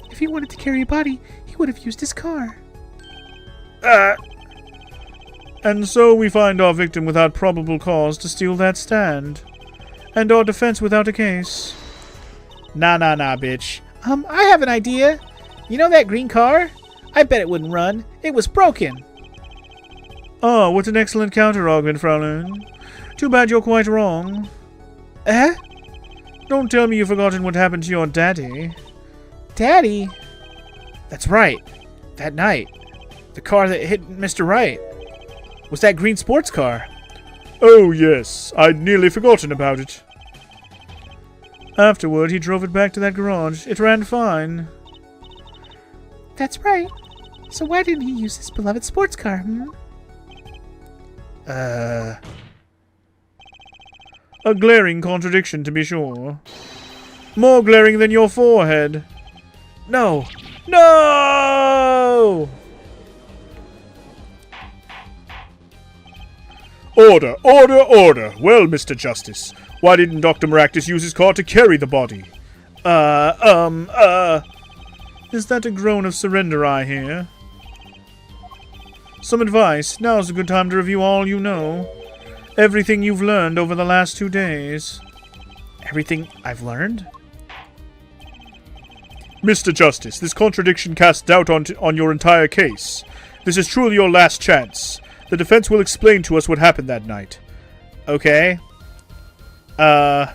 If he wanted to carry a body, he would have used his car. And so we find our victim without probable cause to steal that stand. And our defense without a case. Nah, bitch. I have an idea. You know that green car? I bet it wouldn't run. It was broken. Ah, what an excellent counter-argument, Fraulein. Too bad you're quite wrong. Don't tell me you've forgotten what happened to your daddy. Daddy? That's right. That night. The car that hit Mr. Wright. Was that green sports car. Oh, yes. I'd nearly forgotten about it. Afterward, he drove it back to that garage. It ran fine. That's right. So why didn't he use his beloved sports car, A glaring contradiction, to be sure. More glaring than your forehead. No! No! Order! Order! Order! Well, Mr. Justice, why didn't Dr. Maractus use his car to carry the body? Is that a groan of surrender I hear? Some advice. Now's a good time to review all you know. Everything you've learned over the last 2 days. Everything I've learned? Mr. Justice, this contradiction casts doubt on your entire case. This is truly your last chance. The defense will explain to us what happened that night. Okay. The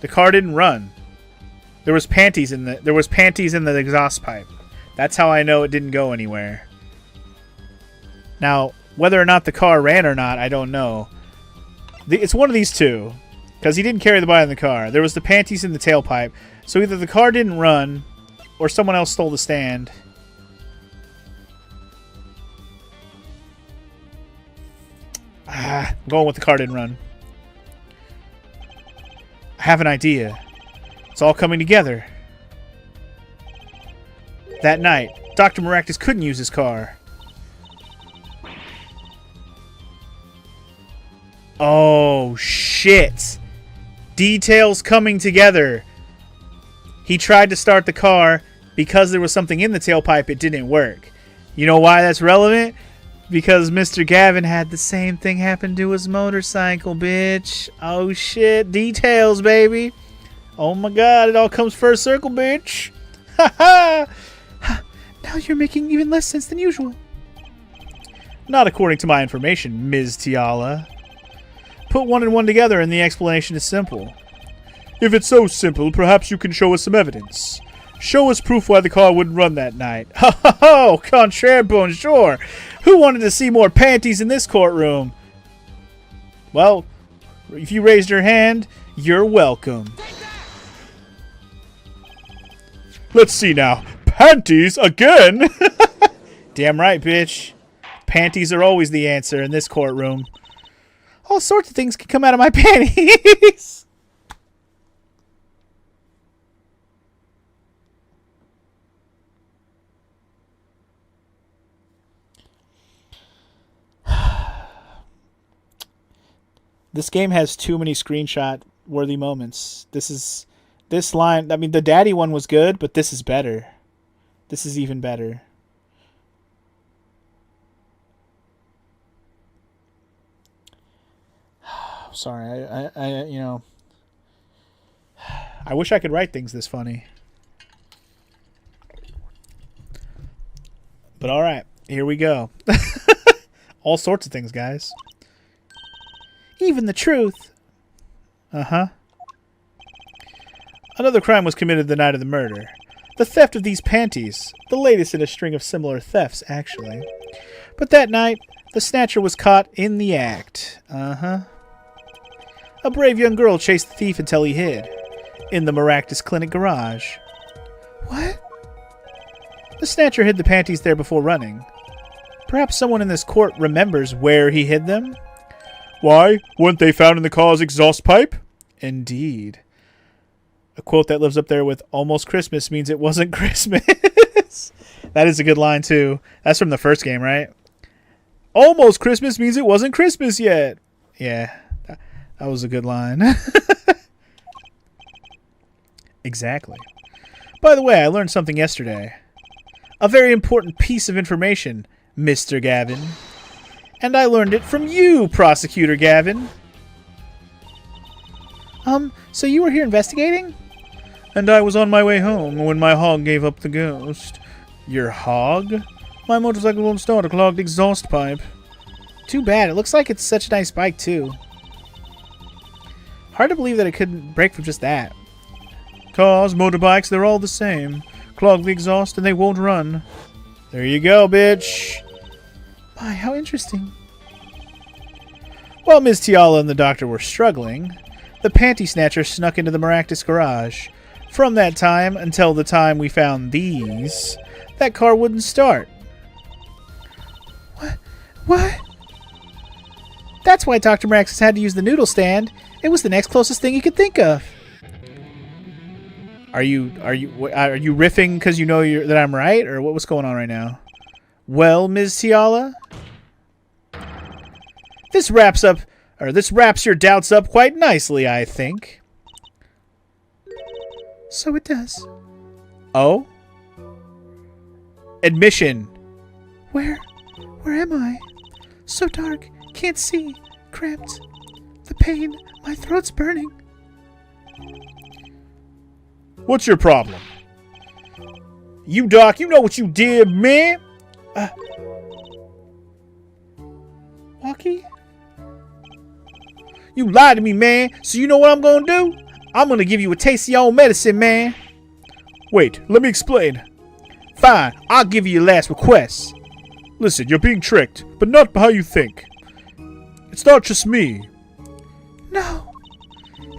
car didn't run. There was panties in the exhaust pipe. That's how I know it didn't go anywhere. Now, whether or not the car ran or not, I don't know. It's one of these two. Because he didn't carry the body in the car. There was the panties in the tailpipe. So either the car didn't run, or someone else stole the stand. I'm going with the car didn't run. I have an idea. It's all coming together. That night, Dr. Maractus couldn't use his car. Oh, shit. Details coming together. He tried to start the car. Because there was something in the tailpipe, it didn't work. You know why that's relevant? Because Mr. Gavin had the same thing happen to his motorcycle, bitch. Oh, shit. Details, baby. Oh, my God. It all comes first circle, bitch. Ha ha. Now you're making even less sense than usual. Not according to my information, Ms. Tiala. Put one and one together and the explanation is simple. If it's so simple, perhaps you can show us some evidence. Show us proof why the car wouldn't run that night. Ho ho ho! Contraire bonjour! Who wanted to see more panties in this courtroom? Well, if you raised your hand, you're welcome. Let's see now. Panties again? Damn right, bitch. Panties are always the answer in this courtroom. All sorts of things can come out of my panties. This game has too many screenshot-worthy moments. This line, I mean, the daddy one was good, but this is better. This is even better. Sorry, I you know, I wish I could write things this funny. But all right, here we go. All sorts of things, guys. Even the truth. Uh-huh. Another crime was committed the night of the murder. the theft of these panties, the latest in a string of similar thefts, actually. But that night, the snatcher was caught in the act. A brave young girl chased the thief until he hid in the Maractus Clinic garage. What? The snatcher hid the panties there before running. Perhaps someone in this court remembers where he hid them? Why? Weren't they found in the car's exhaust pipe? Indeed. A quote that lives up there with "almost Christmas means it wasn't Christmas." That is a good line, too. That's from the first game, right? Almost Christmas means it wasn't Christmas yet. Yeah, that was a good line. Exactly. By the way, I learned something yesterday. A very important piece of information, Mr. Gavin. And I learned it from you, Prosecutor Gavin. So you were here investigating? And I was on my way home when my hog gave up the ghost. Your hog? My motorcycle won't start a clogged exhaust pipe. Too bad. It looks like it's such a nice bike, too. Hard to believe that it couldn't break from just that. Cars, motorbikes, they're all the same. Clog the exhaust and they won't run. There you go, bitch. My, how interesting. While Ms. Tiala and the doctor were struggling, the panty snatcher snuck into the Maractus garage. From that time until the time we found these, that car wouldn't start. What? That's why Dr. Maractus had to use the noodle stand. It was the next closest thing he could think of. Are you riffing because you know that I'm right, or what's going on right now? Well, Ms. Tiala, this wraps your doubts up quite nicely, I think. So it does. Oh? Admission. Where am I? So dark, can't see, cramped. The pain, my throat's burning. What's your problem? You, Doc, you know what you did, man. WOCKY? You lied to me, man. So you know what I'm gonna do? I'm gonna give you a taste of your own medicine, man. Wait, let me explain. Fine, I'll give you your last request. Listen, you're being tricked, but not how you think. It's not just me. No.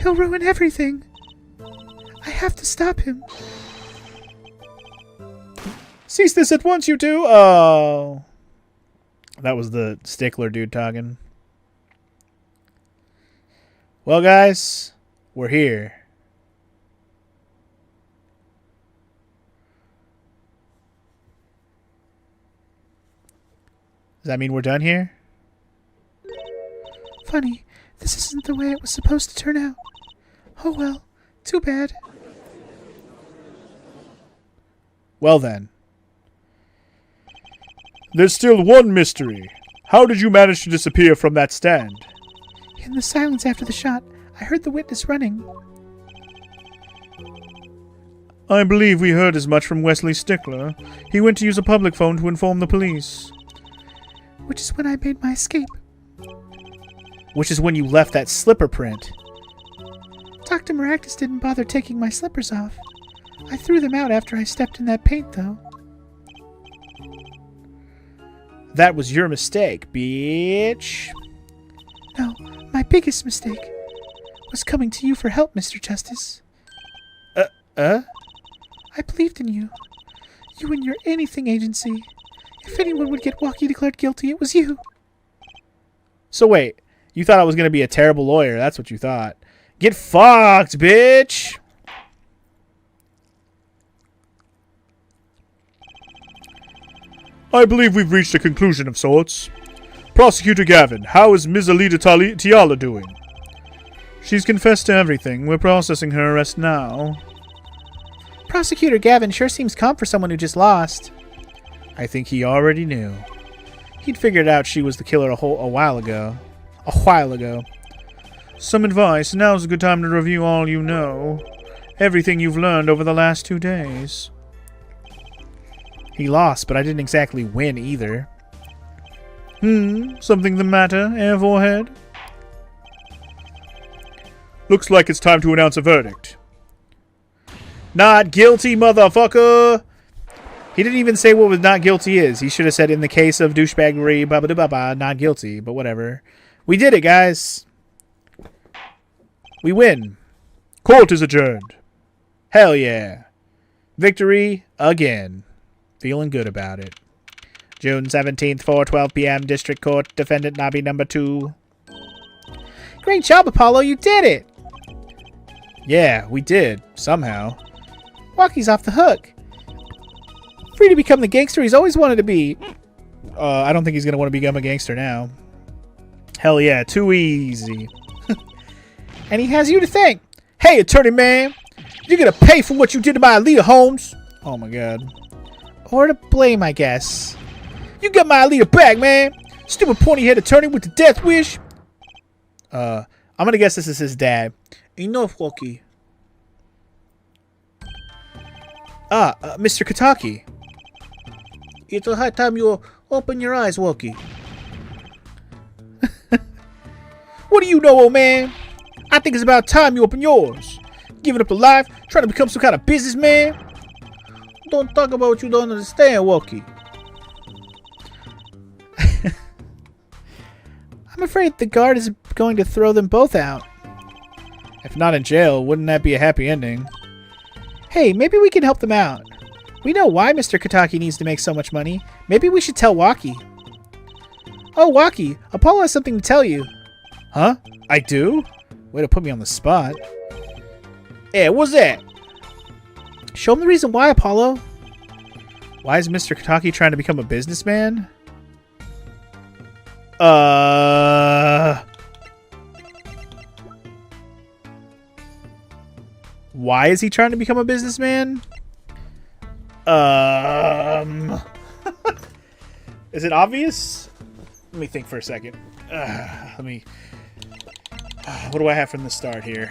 He'll ruin everything. I have to stop him. Cease this at once, you two. Oh. That was the stickler dude talking. Well, guys, we're here. Does that mean we're done here? Funny, this isn't the way it was supposed to turn out. Oh well, too bad. Well then. There's still one mystery. How did you manage to disappear from that stand? In the silence after the shot, I heard the witness running. I believe we heard as much from Wesley Stickler. He went to use a public phone to inform the police. Which is when I made my escape. Which is when you left that slipper print. Dr. Maractus didn't bother taking my slippers off. I threw them out after I stepped in that paint, though. That was your mistake, bitch. No, my biggest mistake was coming to you for help, Mr. Justice. I believed in you. You and your anything agency. If anyone would get WOCKY declared guilty, it was you. So wait, you thought I was going to be a terrible lawyer. That's what you thought. Get fucked, bitch. I believe we've reached a conclusion of sorts. Prosecutor Gavin, how is Ms. Alida Tiala doing? She's confessed to everything. We're processing her arrest now. Prosecutor Gavin sure seems calm for someone who just lost. I think he already knew. He'd figured out she was the killer a while ago. A while ago. Some advice. Now's a good time to review all you know. Everything you've learned over the last 2 days. He lost, but I didn't exactly win either. Something the matter, Airforehead? Looks like it's time to announce a verdict. Not guilty, motherfucker. He didn't even say what was not guilty is. He should have said in the case of douchebaggery, ba-ba-da-ba-ba, not guilty, but whatever. We did it, guys. We win. Court is adjourned. Hell yeah. Victory again. Feeling good about it. June 17th, 4:12 p.m. District Court. Defendant Nabi number 2. Great job, Apollo. You did it. Yeah, we did. Somehow. Wocky's off the hook. Free to become the gangster he's always wanted to be. I don't think he's going to want to become a gangster now. Hell yeah. Too easy. And he has you to thank. Hey, attorney man. You're going to pay for what you did to my Alita Holmes. Oh, my God. Or to blame, I guess. You got my Alita back, man. Stupid pointy-head attorney with the death wish. I'm going to guess this is his dad. Enough, Wocky. Mr. Kataki. It's a high time you open your eyes, Wocky. What do you know, old man? I think it's about time you open yours. Giving up a life, trying to become some kind of businessman. Don't talk about what you don't understand, Wocky. I'm afraid the guard is going to throw them both out. If not in jail, wouldn't that be a happy ending? Hey, maybe we can help them out. We know why Mr. Kataki needs to make so much money. Maybe we should tell Wocky. Oh, Wocky, Apollo has something to tell you. Huh? I do? Way to put me on the spot. Yeah, what's that? Show him the reason why, Apollo. Why is Mr. Kataki trying to become a businessman? Why is he trying to become a businessman? Is it obvious? Let me think for a second. What do I have from the start here?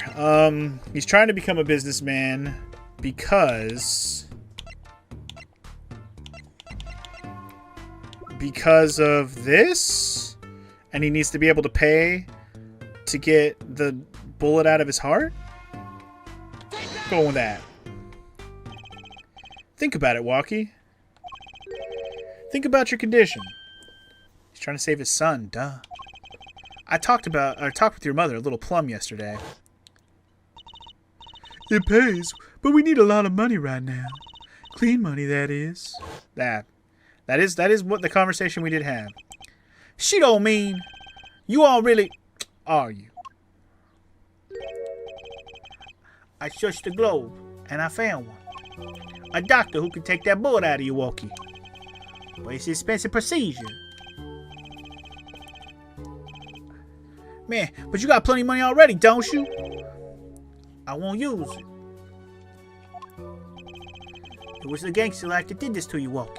He's trying to become a businessman because of this, and he needs to be able to pay to get the bullet out of his heart. Going with that. Think about it, Wocky. Think about your condition. He's trying to save his son, duh. I talked with your mother, Little Plum, yesterday. It pays, but we need a lot of money right now. Clean money, that is. That is what the conversation we did have. She don't mean you all really are you. I searched the globe and I found one. A doctor who can take that bullet out of you, Wocky. But it's an expensive procedure. Man, but you got plenty of money already, don't you? I won't use it. It was the gangster like that did this to you, Wocky.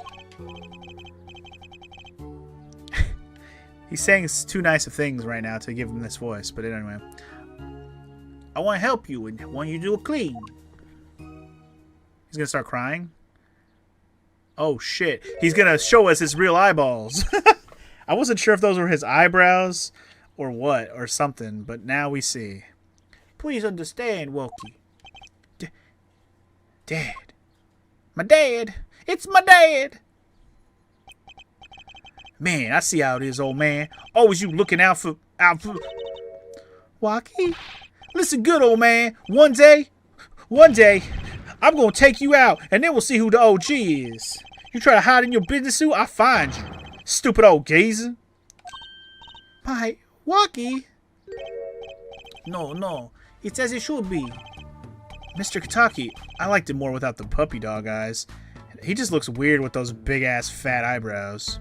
He's saying too nice of things right now to give him this voice, but anyway. I want to help you and want you to do it clean. He's going to start crying. Oh, shit. He's going to show us his real eyeballs. I wasn't sure if those were his eyebrows or what, or something, but now we see. Please understand, Wocky. Dad. My dad. It's my dad. Man, I see how it is, old man. Always you looking out for... Wocky? Listen good, old man. One day, I'm going to take you out, and then we'll see who the OG is. You try to hide in your business suit, I'll find you. Stupid old geezer. My, Wocky? No. It's as it should be. Mr. Kataki, I liked it more without the puppy dog eyes. He just looks weird with those big-ass fat eyebrows.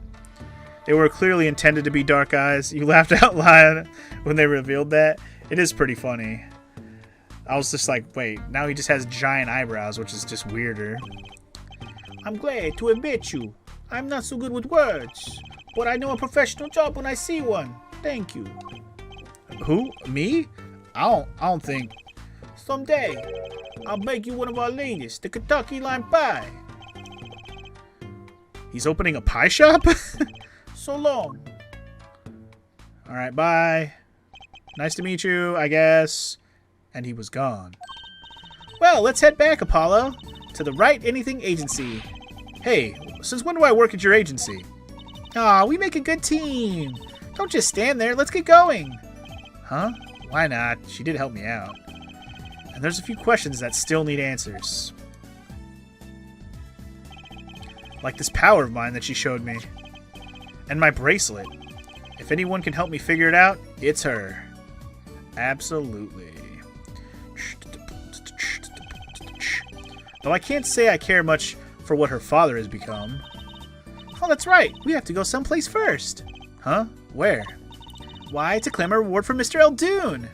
They were clearly intended to be dark eyes. You laughed out loud when they revealed that. It is pretty funny. I was just like, wait, now he just has giant eyebrows, which is just weirder. I'm glad to admit you. I'm not so good with words, but I know a professional job when I see one. Thank you. Who? Me? I don't think. Someday, I'll make you one of our latest, the Kentucky Lime Pie. He's opening a pie shop? So long. Alright, bye. Nice to meet you, I guess. And he was gone. Well, let's head back, Apollo, to the Right Anything Agency. Hey, since when do I work at your agency? Aw, we make a good team. Don't just stand there. Let's get going. Huh? Why not? She did help me out. And there's a few questions that still need answers. Like this power of mine that she showed me. And my bracelet. If anyone can help me figure it out, it's her. Absolutely. Though I can't say I care much for what her father has become. Oh, that's right. We have to go someplace first. Huh? Where? Why, to claim a reward from Mr. Eldoon.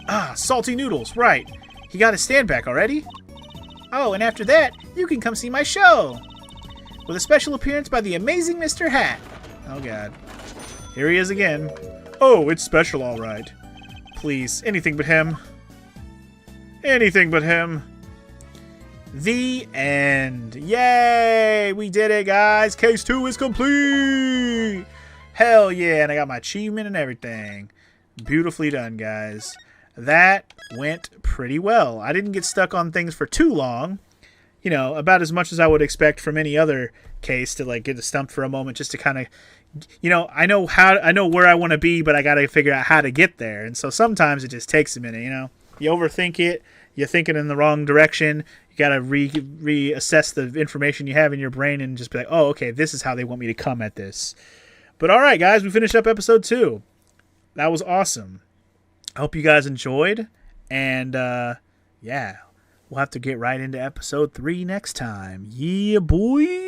Ah, salty noodles. Right. He got his stand back already? Oh, and after that, you can come see my show. With a special appearance by the amazing Mr. Hat. Oh, God. Here he is again. Oh, it's special, all right. Please, anything but him. Anything but him. The end. Yay! We did it, guys. Case 2 is complete. Hell yeah, and I got my achievement and everything. Beautifully done, guys. That went pretty well. I didn't get stuck on things for too long. You know, about as much as I would expect from any other case to like get stumped for a moment just to kind of, you know, I know where I want to be, but I got to figure out how to get there. And so sometimes it just takes a minute, you know. You overthink it. You're thinking in the wrong direction. You got to reassess the information you have in your brain and just be like, oh, okay, this is how they want me to come at this. But all right, guys, we finished up episode 2. That was awesome. I hope you guys enjoyed. And, yeah, we'll have to get right into episode 3 next time. Yeah, boy.